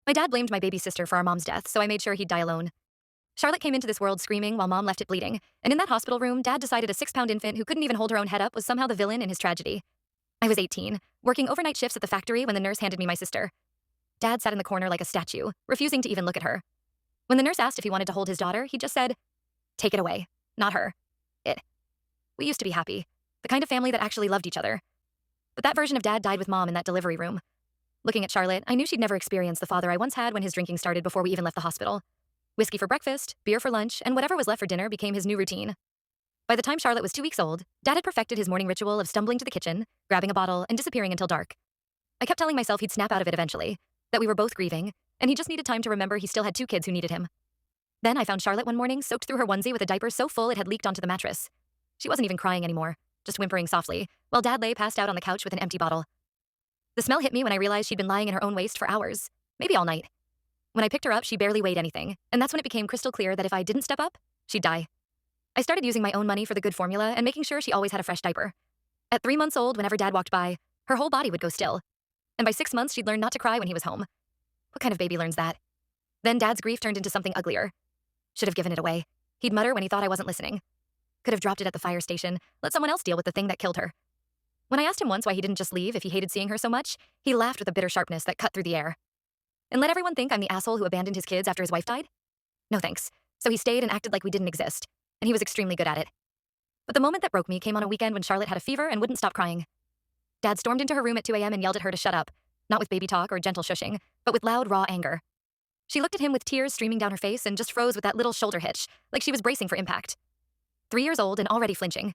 My dad blamed my baby sister for our mom's death, so I made sure he'd die alone. Charlotte came into this world screaming while mom left it bleeding, and in that hospital room, dad decided a 6-pound infant who couldn't even hold her own head up was somehow the villain in his tragedy. I was 18, working overnight shifts at the factory when the nurse handed me my sister. Dad sat in the corner like a statue, refusing to even look at her. When the nurse asked if he wanted to hold his daughter, he just said, "Take it away. Not her. It." We used to be happy, the kind of family that actually loved each other. But that version of dad died with mom in that delivery room. Looking at Charlotte, I knew she'd never experienced the father I once had when his drinking started before we even left the hospital. Whiskey for breakfast, beer for lunch, and whatever was left for dinner became his new routine. By the time Charlotte was 2 weeks old, Dad had perfected his morning ritual of stumbling to the kitchen, grabbing a bottle, and disappearing until dark. I kept telling myself he'd snap out of it eventually, that we were both grieving, and he just needed time to remember he still had 2 kids who needed him. Then I found Charlotte one morning soaked through her onesie with a diaper so full it had leaked onto the mattress. She wasn't even crying anymore, just whimpering softly, while Dad lay passed out on the couch with an empty bottle. The smell hit me when I realized she'd been lying in her own waste for hours, maybe all night. When I picked her up, she barely weighed anything, and that's when it became crystal clear that if I didn't step up, she'd die. I started using my own money for the good formula and making sure she always had a fresh diaper. At 3 months old, whenever Dad walked by, her whole body would go still. And by 6 months, she'd learn not to cry when he was home. What kind of baby learns that? Then Dad's grief turned into something uglier. Should have given it away. He'd mutter when he thought I wasn't listening. Could have dropped it at the fire station, let someone else deal with the thing that killed her. When I asked him once why he didn't just leave if he hated seeing her so much, he laughed with a bitter sharpness that cut through the air. And let everyone think I'm the asshole who abandoned his kids after his wife died? No thanks. So he stayed and acted like we didn't exist, and he was extremely good at it. But the moment that broke me came on a weekend when Charlotte had a fever and wouldn't stop crying. Dad stormed into her room at 2 a.m. and yelled at her to shut up, not with baby talk or gentle shushing, but with loud, raw anger. She looked at him with tears streaming down her face and just froze with that little shoulder hitch, like she was bracing for impact. 3 years old and already flinching.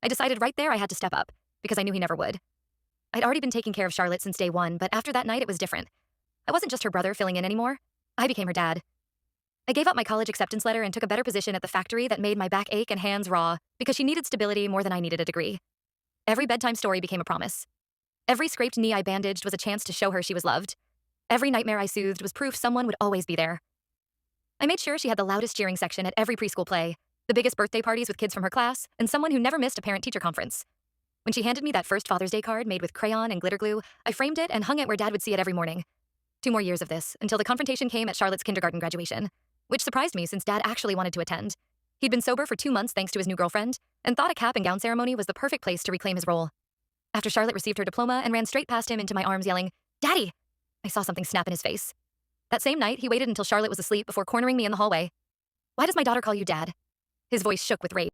I decided right there I had to step up, because I knew he never would. I'd already been taking care of Charlotte since day one, but after that night it was different. I wasn't just her brother filling in anymore. I became her dad. I gave up my college acceptance letter and took a better position at the factory that made my back ache and hands raw because she needed stability more than I needed a degree. Every bedtime story became a promise. Every scraped knee I bandaged was a chance to show her she was loved. Every nightmare I soothed was proof someone would always be there. I made sure she had the loudest cheering section at every preschool play, the biggest birthday parties with kids from her class, and someone who never missed a parent-teacher conference. When she handed me that first Father's Day card made with crayon and glitter glue, I framed it and hung it where Dad would see it every morning. 2 more years of this, until the confrontation came at Charlotte's kindergarten graduation, which surprised me since Dad actually wanted to attend. He'd been sober for 2 months thanks to his new girlfriend, and thought a cap and gown ceremony was the perfect place to reclaim his role. After Charlotte received her diploma and ran straight past him into my arms yelling, "Daddy!" I saw something snap in his face. That same night, he waited until Charlotte was asleep before cornering me in the hallway. "Why does my daughter call you Dad?" His voice shook with rage.